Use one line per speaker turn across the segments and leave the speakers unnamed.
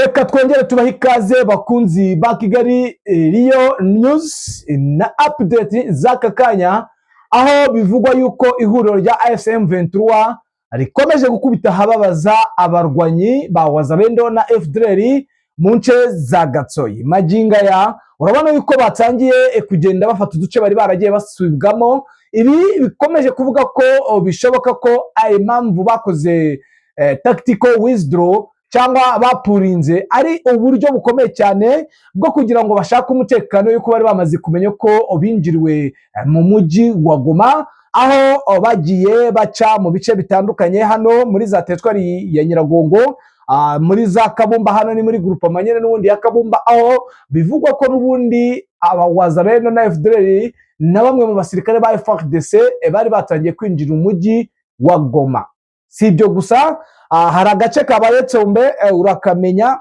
Reka twongere tubaha ikaze bakunzi ba Kigali Rio News na update z'aka kanya, aho bivugwa yuko ihuriro rya AFCM 23 rikomeje gukubita hababaza abarwanyi ba Wazalendo na FDLR mu nce za Gatsoyi. Maginga ya urabona yuko batangiye kugenda bafata uduce bari baragiye basubigamo. Ibi bikomeje kuvuga ko bishoboka ko ay impamvu bakoze tactical withdraw cyangwa bapurinze ari uburyo bukomeye cyane bwo kugira ngo bashake umutekano yuko bari bamaze kumenya ko binjiriwe mu mujyi wa Goma, aho bagiye baca mu bice bitandukanye hano muri za teritwari ya Nyiragongo, muri za Kabumba, hano ni muri groupe Manyene n'ubundi ya Kabumba, aho bivugwa ko n'ubundi Wazalendo na FDLR na bamwe mu basirikare ba FARDC bari batangiye kwinjira umujyi wa Goma. Si ibyo gusa, hari agace kabaye Tsombe urakamenya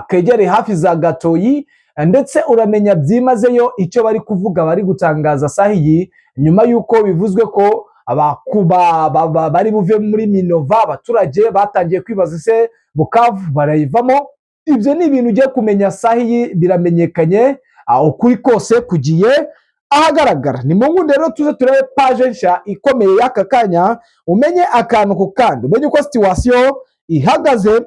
kegere hafi za Gatoyi, ndetse uramenya byimazeyo icyo bari kuvuga, bari gutangaza sahiyi nyuma yuko bivuzwe ko abakuba bari buve muri Minova. Abaturage batangiye kwibaza se Bukavu barayivamo. Ibyo ni ibintu ugiye kumenya sahiyi, biramenyekanye, ukuri kose kugiye ahagaragara. Ni mungu rero tuze turebe page nshya ikomeye y'aka kanya, umenye akantu ku kandi, umenye uko situation ihagaze,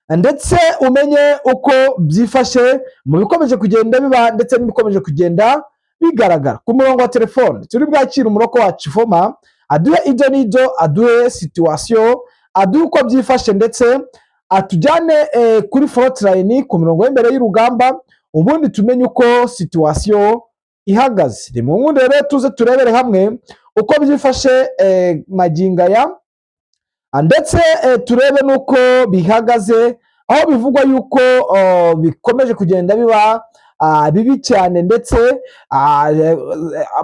ndetse umenye uko byifashe mu bikomeje kugenda biba ndetse n'ibikomeje kugenda bigaragara. Ku murongo wa telefone turi bwakira umuroko wacu Foma aduhe ibyo n'ibyo, aduhe situation, aduhe uko byifashe, ndetse atujyane kuri frontline ku murongo w'imbere y'urugamba, ubundi tumenye uko situation ihagaze. Ni mungu rero tuze turebere hamwe uko byifashe maginga ya, ndetse turebe nuko bihagaze, aho bivugwa yuko bikomeje kugenda biba bibi cyane, ndetse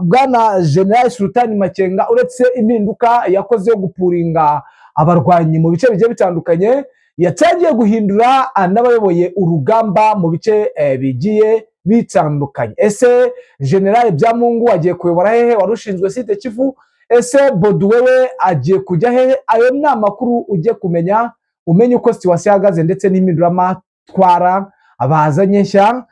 bwana General Sultan Makenga uretse impinduka yakoze yo gupuringa abarwanyi mu bice bigiye bitandukanye, yatangiye guhindura n'abayoboye urugamba mu bice bigiye bitandukanye. Ese General Byamungu agiye kuyobora hehe warushinzwe site Kivu? Ese Boduwewe agiye kujya hehe? Ayo ni amakuru ugiye kumenya, umenye uko situation ihagaze, ndetse n'impindura amatwara abazanye nshya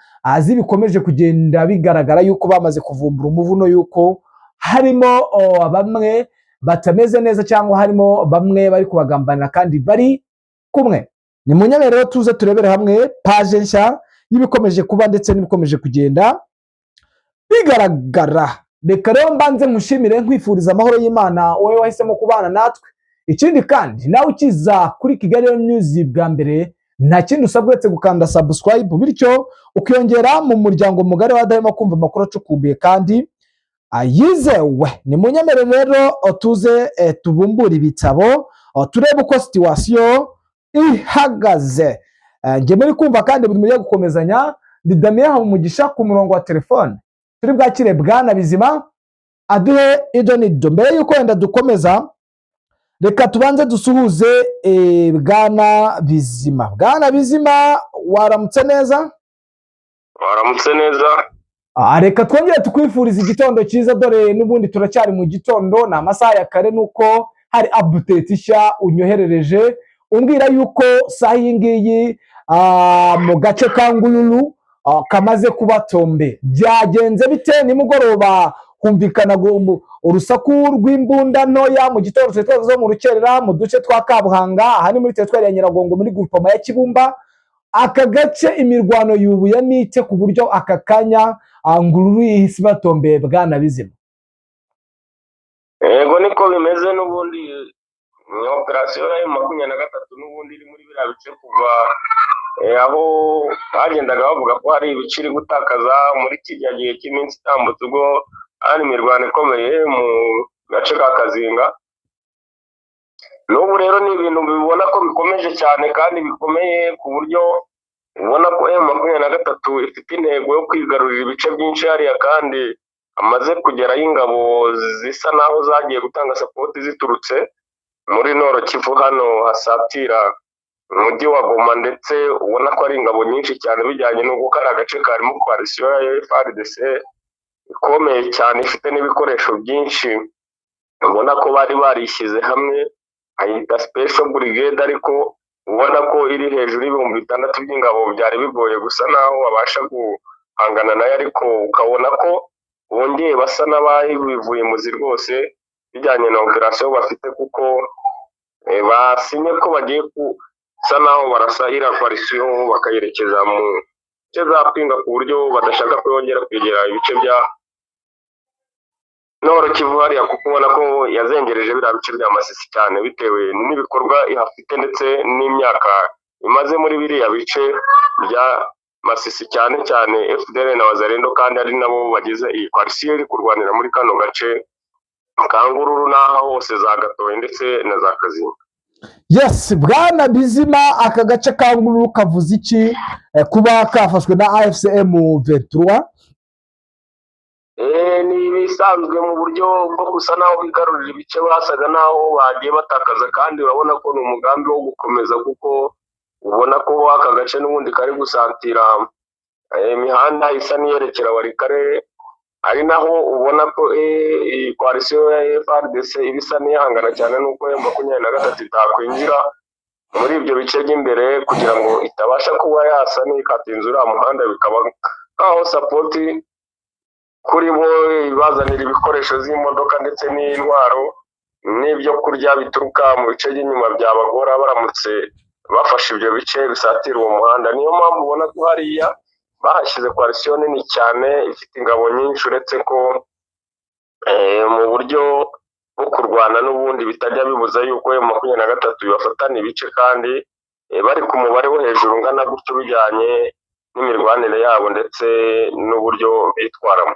bikomeje kugenda bigaragara yuko bamaze kuvumbura umuvuno yuko harimo bamwe batameze neza, cyangwa harimo bamwe bari kubagambanira kandi bari kumwe. Ni munyaberero tuze turebere hamwe page nshya y'ibikomeje kuba ndetse n'ibikomeje kugenda bigaragara. Reka rero mbanze mushimire nkwifuriza amahoro y'Imana wowe wahisemo kubana natwe. Ikindi kandi nawe ukiza kuri Kigali News bwa mbere, nta kindi usabwa uretse gukanda subscribe, bityo ukiyongera mu muryango mugari wadahema kumva amakuru acukumbuye kandi yizewe. Ni munyamerero rero tuze tubumbura ibitabo, turebe uko situation ihagaze. Nge muri kumva kandi buri mugiye gukomezanya ndi Damien Habumugisha ku murongo wa telefone. Turi bwakire bwana Bizima aduhe ibyo n'ibyo. Mbere yuko wenda dukomeza, reka tubanze dusuhuze bwana Bizima. Bwana Bizima, waramutse neza?
Waramutse neza.
Reka twongere tukwifuriza igitondo cyiza, dore n'ubundi turacyari mu gitondo, na amasaha ya kare, nuko hari update nshya unyoherereje umbwira yuko saha iyi ngiyi mu gace ka Ngululu kamaze kuba Tombe. Byagenze bite? Nimugoroba humvikana urusaku rw'imbunda ntoya, mu gitondo zo mu rukerera mu duce twa Kabuhanga, hani muri teritwari ya Nyiragongo muri groupement ya Kibumba. Aka gace imirwano yubuye mite ku buryo aka kanya Ngululu yihise batombe bwana Bizima?
Yego niko bimeze, n'ubundi ni operation ya 23 n'ubundi iri muri biriya bice kuva aho bagendaga bavuga ko hari ibiciri gutakaza muri kijya gihe cy'iminsi itambutse, ubwo hari imirwano ikomeye mu gace ka Kazinga. N'ubu rero ni ibintu bibona ko bikomeje cyane kandi bikomeye, ku buryo ubona ko M23 ifite intego yo kwigarurira ibice byinshi hariya, kandi amaze kugeraho ingabo zisa naho zagiye gutanga support ziturutse muri Nord Kivu, hano hasatira umujyi wa Goma, ndetse ubona ko ari ingabo nyinshi cyane, bijyanye n'uko kari agace karimo coalition ya FARDC ikomeye cyane, ifite n'ibikoresho byinshi. Ubona ko bari barishyize hamwe, ayita special brigade, ariko ubona ko iri hejuru y'ibihumbi 6 by'ingabo byari bigoye gusa naho babasha guhangana nayo, ariko ukabona ko bongeye basa n'ababivuye muzi rwose bijyanye na operasiyo bafite, kuko basinye ko bagiye gusa naho barasa iriya koalisiyo bakayerekeza mu bice za Pinga, ku buryo badashaka ko yongera kwegera ibice bya Nord Kivu hariya, kuko ubona ko yazengereje biriya bice bya Masisi cyane bitewe n'ibikorwa ihafite ndetse n'imyaka imaze muri biriya bice bya Masisi, cyane cyane FDL na Wazalendo, kandi ari nabo bagize iyi koalisiyo iri kurwanira muri kano gace Kangururu n'aho hose za Gatoye ndetse na za Kazinga.
Yes, bwana Bizima, aka gace Kangururu kavuze iki kuba kafashwe na AFCM 23?
Ni ibisanzwe mu buryo bwo gusa naho bigarurira ibice basaga naho bagiye batakaza, kandi urabona ko ni umugambi wo gukomeza, kuko ubona ko aka gace n'ubundi kari gusatira imihanda isa n'iyerekera Warikare, ari naho ubona ko iyi koalisiyo ya FARDC ibisa n'ihangana cyane n'uko M23 itakwinjira muri ibyo bice by'imbere kugira ngo itabasha kuba yasa n'ikatinzura muhanda, bikaba nkaho sapoti kuri bo ibazanira ibikoresho z'imodoka ndetse n'intwaro n'ibyo kurya bituruka mu bice by'inyuma byabagora baramutse bafashe ibyo bice bisatira uwo muhanda. Niyo mpamvu ubona ko hariya bahashyize koalisiyo nini cyane ifite ingabo nyinshi, uretse ko mu buryo bwo kurwana n'ubundi bitajya bibuza yuko M23 bafatana ibice, kandi bari ku mubare wo hejuru ungana gutyo bijyanye n'imirwanire yabo ndetse n'uburyo bitwaramo.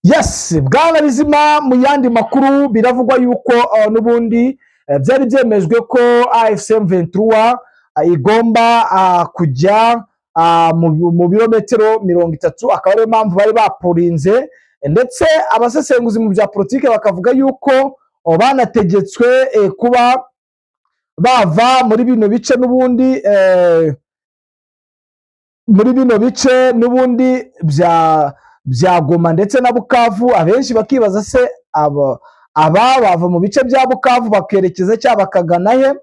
Yes, bwana Bizima, mu yandi makuru biravugwa yuko n'ubundi byari byemejwe ko AFCM 23 igomba kujya mu birometero 30, akaba ariyo mpamvu bari bapurinze, ndetse abasesenguzi mu bya politike bakavuga yuko banategetswe kuba bava muri bino bice n'ubundi bya Goma ndetse na Bukavu. Abenshi bakibaza se bava mu bice bya Bukavu bakerekeza cyangwa bakagana he?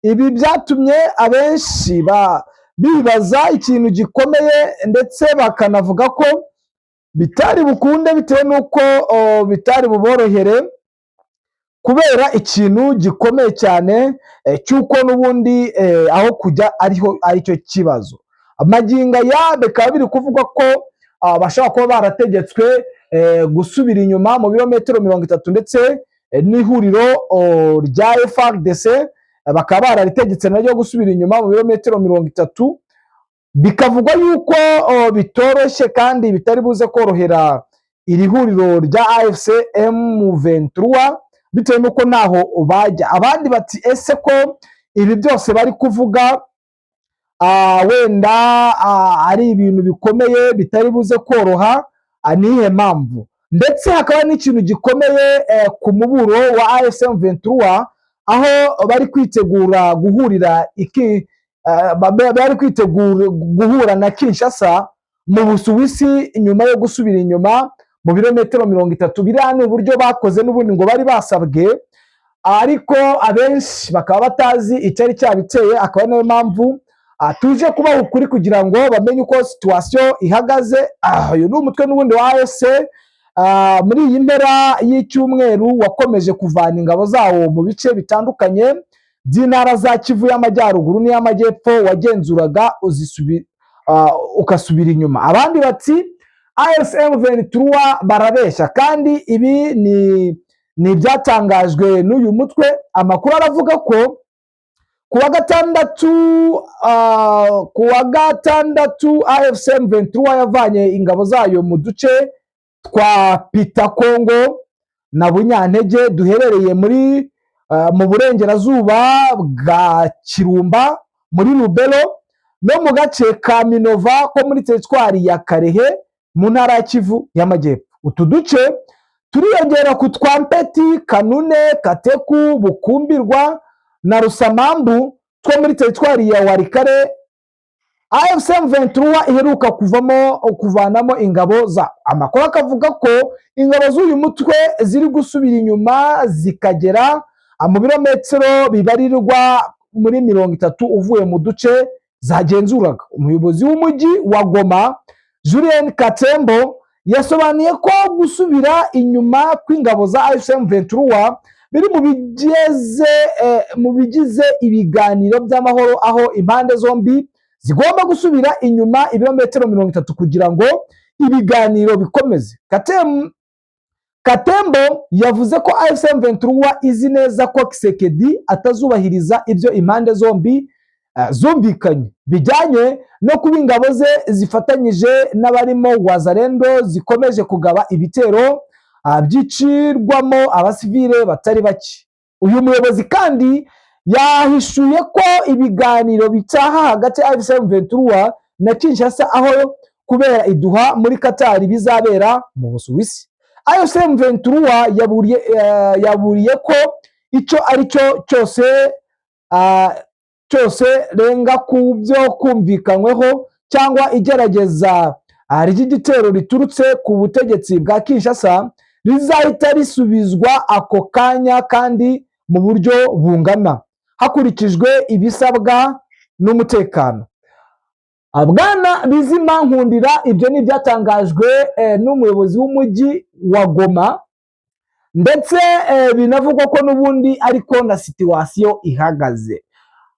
Ibi byatumye abenshi bibaza ikintu gikomeye, ndetse bakanavuga ko bitari bukunde bitewe n'uko bitari buborohere, kubera ikintu gikomeye cyane cy'uko n'ubundi aho kujya aricyo kibazo. Amagingo aya bikaba biri kuvuga ko bashobora kuba barategetswe gusubira inyuma mu birometero 30, ndetse n'ihuriro rya FARDC bakaba bararitegetse naryo gusubira inyuma mu birometero 30. Bikavugwa yuko bitoroshye kandi bitari buze korohera iri huriro rya AFCM 23 bitewe n'uko naho bajya. Abandi bati ese ko ibi byose bari kuvuga wenda ari ibintu bikomeye bitari buze koroha, nihe mpamvu? Ndetse hakaba n'ikintu gikomeye ku muburo wa AFCM 23, aho bari kwitegura guhura na Kinshasa mu Busuwisi nyuma yo gusubira inyuma mu birometero 30. Biriya ni uburyo bakoze n'ubundi ngo bari basabwe, ariko abenshi bakaba batazi icyari cyabiteye. Akaba nayo mpamvu tuje kubaha ukuri kugira ngo bamenye uko situation ihagaze. Uyu ni umutwe n'ubundi wa AFC muri iyi mpera y'icyumweru wakomeje kuvana ingabo zawo mu bice bitandukanye by'intara za Kivu y'Amajyaruguru n'iy'Amajyepfo, wagenzuraga ukasubira inyuma. Abandi bati AFCM 23 barabeshya, kandi ibi ni ibyatangajwe n'uyu mutwe. Amakuru aravuga ko kuwa gatandatu AFCM 23 yavanye ingabo zayo mu duce twa Pita Kongo na Bunyantege duherereye mu burengerazuba bwa Kirumba muri Lubero, no mu gace ka Minova ko muri teritwari ya Karehe mu ntara ya Kivu y'Amajyepfo. Utu duce turiyongera ku twa Mpeti, Kanune, Kateku, Bukumbirwa na Rusamambu two muri teritwari ya Warikare. AFCM 23 iheruka kuvanamo ingabo za. Amakuru akavuga ko ingabo z'uyu mutwe ziri gusubira inyuma zikagera mu birometero bibarirwa muri 30 uvuye mu duce zagenzuraga. Umuyobozi w'umujyi wa Goma Julien Katembo yasobanuye ko gusubira inyuma kw'ingabo za M23 biri mu bigize ibiganiro by'amahoro, aho impande zombi zigomba gusubira inyuma ibirometero 30 kugira ngo ibiganiro bikomeze. Katembo yavuze ko M23 izi neza ko Kisekedi atazubahiriza ibyo impande zombi zumvikanye, bijyanye no kuba ingabo ze zifatanyije n'abarimo Wazalendo zikomeje kugaba ibitero byicirwamo abasivile batari bake. Uyu muyobozi kandi yahishuye ko ibiganiro bitaha hagati ya M23 na Kinshasa aho kubera iduha muri Qatar bizabera mu Busuwisi. M23 yaburiye ko icyo ari cyo cyose renga ku byo kumvikanyweho cyangwa igerageza ry'igitero riturutse ku butegetsi bwa Kinshasa rizahita risubizwa ako kanya kandi mu buryo bungana hakurikijwe ibisabwa n'umutekano. Bwana Bizima Nkundira, ibyo ni byatangajwe n'umuyobozi w'umujyi wa Goma, ndetse binavugwa ko n'ubundi ariko na situwasiyo ihagaze.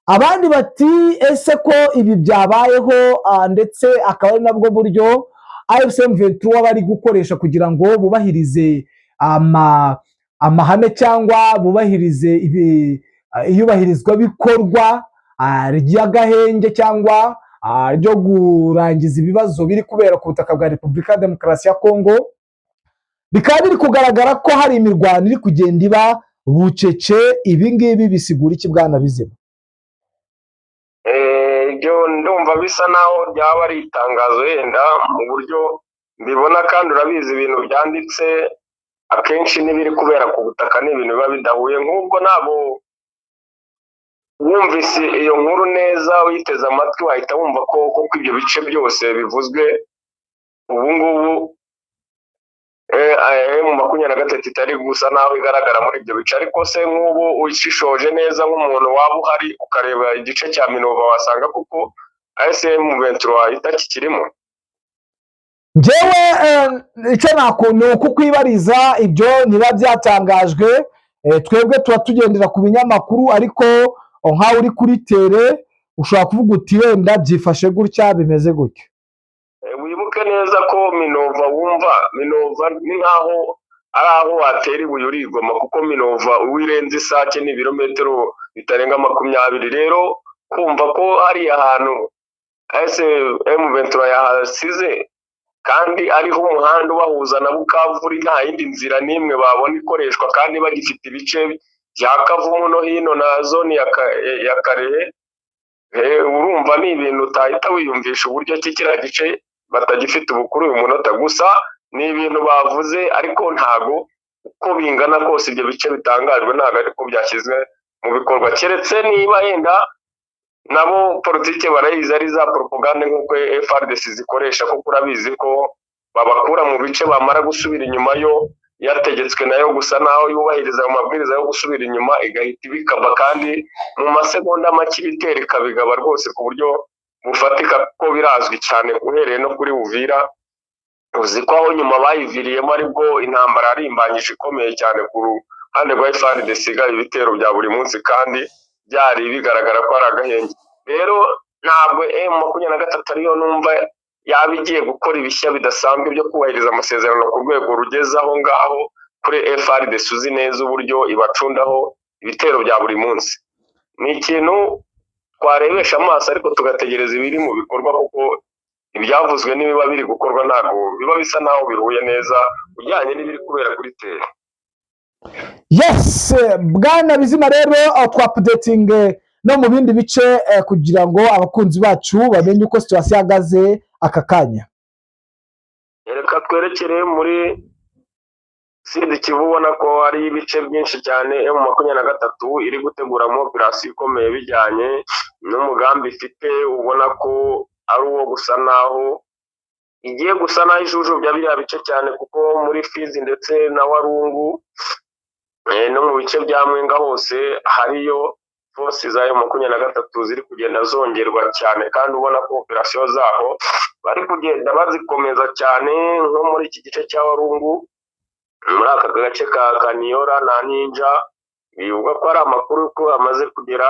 Abandi bati ese ko ibi byabayeho ndetse akaba ari nabwo buryo M23 bari gukoresha kugira ngo bubahirize amahame cyangwa bubahirize iyubahirizwa bikorwa ry'agahenge cyangwa ryo kurangiza ibibazo biri kubera ku butaka bwa Repubulika ya Demokarasi ya Kongo, bikaba biri kugaragara ko hari imirwano iri kugenda iba bucece. Ibi ngibi bisigura iki Bwana Bizima?
Ibyo ndumva bisa naho ryaba ari itangazo yenda mu buryo mbibona, kandi urabizi ibintu byanditse akenshi n'ibiri kubera ku butaka ni ibintu biba bidahuye. Nk'ubwo ntabwo wumvise iyo nkuru neza uyiteze amatwi wahita wumva ko ibyo bice byose bivuzwe ubu ngubu M23 itari gusa naho igaragara muri ibyo bice. Ariko se nk'ubu ushishoje neza nk'umuntu waba uhari ukareba igice cya Minova wasanga kuko M23 itakikirimo.
Njyewe icyo nakunda kukwibariza ibyo niba byatangajwe, twebwe tuba tugendera ku binyamakuru, ariko nkaho uri kuri tere ushobora kuvuga uti wenda byifashe gutya bimeze gutya.
Wibuke neza ko Minova, wumva Minova ni nkaho ari aho watera ibuye urigoma, kuko Minova uwirenze isake ni ibirometero bitarenga 20. Rero kumva ko hari ahantu M23 yahasize kandi ariho umuhanda ubahuza na Bukavuri, nta yindi nzira n'imwe babona ikoreshwa, kandi bagifite ibice bya Kavumu no hino na zone ya Karehe. Urumva ni ibintu utahita wiyumvisha uburyo kiriya gice batagifite ubukuru uyu munota. Gusa ni ibintu bavuze, ariko ntago uko bingana kose ibyo bice bitangajwe ntago ariko byashyizwe mu bikorwa, keretse niba yenda nabo politike barayizi ari za propaganda nk'uko FARDC zikoresha, kuko urabizi ko babakura mu bice bamara gusubira inyuma yo yategetswe nayo gusa naho yubahiriza amabwiriza yo gusubira inyuma igahita ibikaba, kandi mu masegonda make ibitero ikabigaba rwose ku buryo bufatika, ko birazwi cyane uhereye no kuri Uvira. Uzi ko aho nyuma bayiviriyemo aribwo intambara arimbanyije ikomeye cyane ku ruhande rwa FARDC ibitero bya buri munsi, kandi byari bigaragara ko ari agahenge. Rero ntabwo M23 ariyo numva yaba igiye gukora ibishya bidasanzwe byo kubahiriza amasezerano ku rwego rugeze aho ngaho kuri FARDC uzi neza uburyo ibacundaho ibitero bya buri munsi. Ni ikintu twarebesha amaso ariko tugategereza ibiri mu bikorwa, kuko ibyavuzwe n'ibiba biri gukorwa ntabwo biba bisa naho bihuye neza ujyanye n'ibiri kubera kuri tere.
Yes, Bwana Bizima, rero twapudeting no mu bindi bice kugira ngo abakunzi bacu bamenye uko situation ihagaze aka kanya.
Reka twerekere muri Sud Kivu, ubona ko hari ibice byinshi cyane M23 iri guteguramo operasiyo ikomeye bijyanye n'umugambi ifite, ubona ko ari uwo gusa naho igiye gusa naho ijujubya bya biriya bice cyane, kuko muri Fizi ndetse na Warungu no mu bice bya Mwenga hose hariyo force za M23 ziri kugenda zongerwa cyane, kandi ubona ko operasiyo zaho bari kugenda bazikomeza cyane, nko muri iki gice cya Walungu, muri aka gace ka Kaniora na Ninja. Bivuga ko ari amakuru ko amaze kugera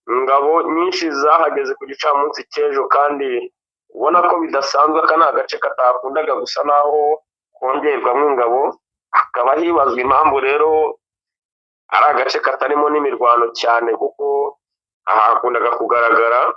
ingabo nyinshi zahageze ku gicamunsi cy'ejo, kandi ubona ko bidasanzwe. Aka ni agace katakundaga gusa naho kongerwamo ingabo, hakaba hibazwa impamvu rero ari agace katarimo n'imirwano cyane, kuko hakundaga kugaragara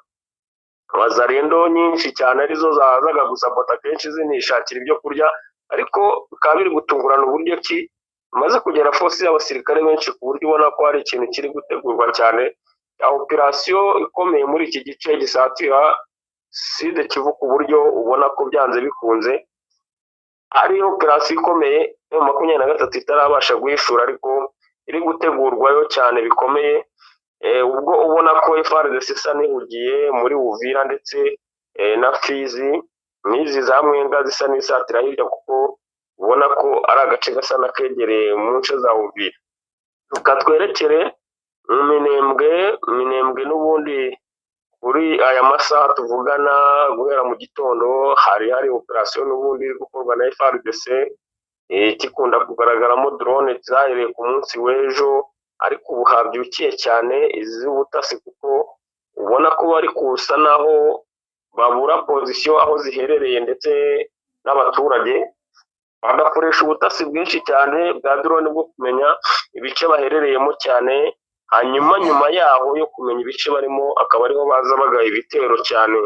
abazarendo nyinshi cyane arizo zazaga gusapota kenshi zinishakira ibyo kurya, ariko bikaba biri gutungurana uburyo ki amaze kugera force y'abasirikare benshi, ku buryo ubona ko hari ikintu kiri gutegurwa cyane ya operasiyo ikomeye muri iki gice gisatira Sud Kivu, ku buryo ubona ko byanze bikunze ari operasiyo ikomeye M23 itarabasha guhishura, ariko iri gutegurwayo cyane bikomeye. Ubwo ubona ko FARDC isa nihugiye muri Uvira ndetse na Fizi, n'izi za Mwenga zisa n'isatira hirya, kuko ubona ko ari agace gasa n'akegereye mu nce za Uvira. Tukatwerekere mu Minembwe n'ubundi kuri aya masaha tuvugana, guhera mu gitondo hari operasiyo n'ubundi iri gukorwa na FARDC, ikikunda kugaragaramo drone zahereye ku munsi w'ejo, ariko ubu habyukiye cyane iz'ubutasi, kuko ubona ko bari kusa naho babura pozisiyo aho ziherereye, ndetse n'abaturage bagakoresha ubutasi bwinshi cyane bwa drone bwo kumenya ibice baherereyemo cyane, hanyuma nyuma yaho yo kumenya ibice barimo akaba ariho baza bagaya ibitero cyane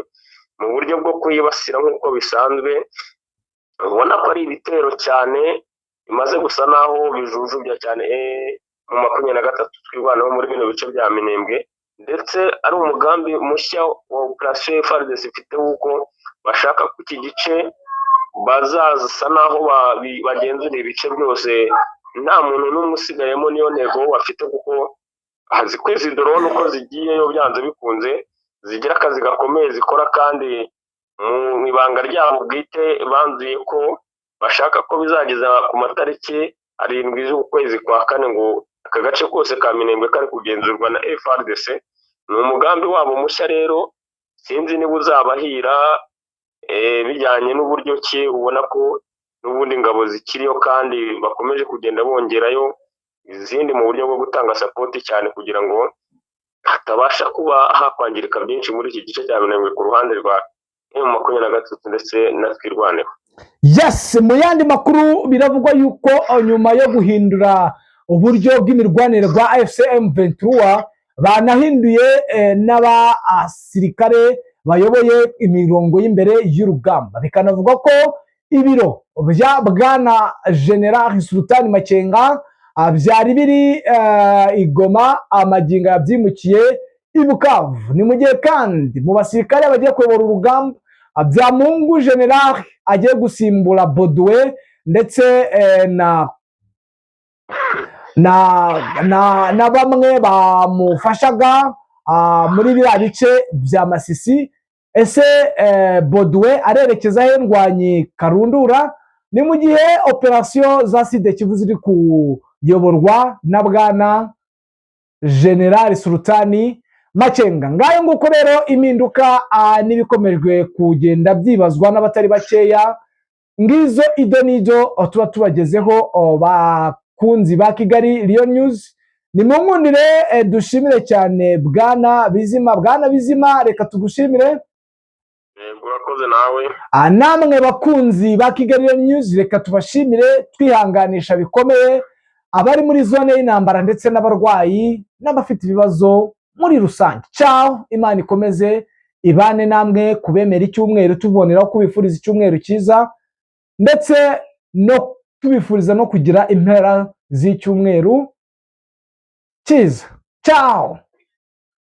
mu buryo bwo kwibasira nk'uko bisanzwe. Ubona ko ari ibitero cyane bimaze gusa naho bijujubya cyane mu 23 twirwanaho muri bino bice bya Minembwe, ndetse ari umugambi mushya wa operasiyo FARDC ifite, wuko bashaka ko iki gice bazaza naho bagenzura ibice byose nta muntu n'umwe usigayemo. Niyo ntego bafite, kuko azi ko izi drone uko zigiyeyo byanze bikunze zigira akazi gakomeye zikora, kandi mu ibanga ryabo bwite banzuye ko bashaka ko bizageza ku matariki 7 z'ukwezi kwa 4 ngo aka gace kose ka Minembwe kari kugenzurwa na FARDC. Ni umugambi wabo mushya rero, sinzi niba uzabahira bijyanye n'uburyo ki ubona ko n'ubundi ingabo zikiriyo, kandi bakomeje kugenda bongerayo izindi mu buryo bwo gutanga support cyane, kugira ngo hatabasha kuba hakwangirika byinshi muri iki gice cya Minembwe ku ruhande rwa M23 ndetse na twirwaneho.
Yes, mu yandi makuru biravugwa yuko nyuma yo guhindura uburyo bw'imirwanire rwa M23 banahinduye n'abasirikare bayoboye imirongo y'imbere y'urugamba. Bikanavuga ko ibiro bya Bwana General Sultan Makenga byari biri Igoma, amagingo yabyimukiye i Bukavu. Ni mu gihe kandi mu basirikare bagiye kuyobora urugamba Byamungu General agiye gusimbura Baudouin, ndetse na bamwe bamufashaga muri biriya bice bya Masisi. Ese Baudouin arerekeza he ndwanyi Karundura? Ni mu gihe operasiyo za Sud Kivu ziri kuyoborwa na Bwana General Sultani Makenga. Ngayo nguko rero impinduka n'ibikomejwe kugenda byibazwa n'abatari bakeya. Ngizo ido nido tuba tubagezeho bakunzi ba Kigali Lion News. Ni munkundire dushimire cyane Bwana Bizima, reka tugushimire.
Urakoze nawe.
Namwe bakunzi ba Kigali Lion News, reka tubashimire, twihanganisha bikomeye abari muri zone y'intambara ndetse n'abarwayi n'abafite ibibazo muri rusange. Ciao, Imana ikomeze ibane namwe, kubemera icyumweru, tuboneraho kubifuriza icyumweru cyiza, ndetse no tubifuriza no kugira impera z'icyumweru cyiza. Ciao.